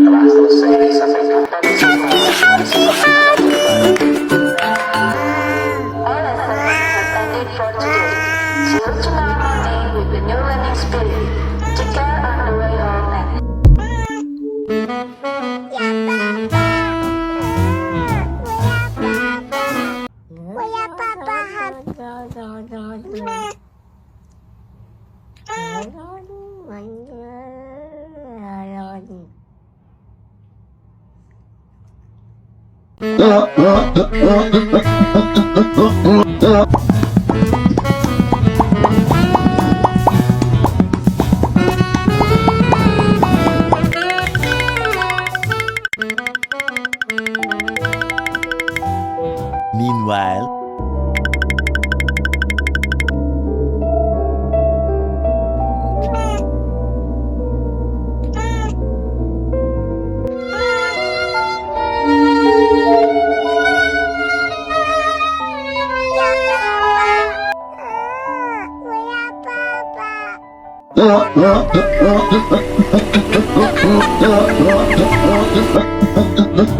telah selesai disampaikan pada All lessons have ended for today. See you tomorrow morning with the new learning spirit. Take care on the way home and Meanwhile,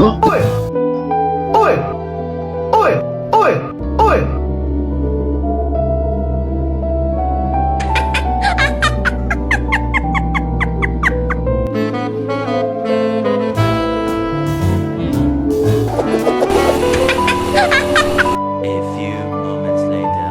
Oi! Oi! Oi! Oi! Oi! a few moments later.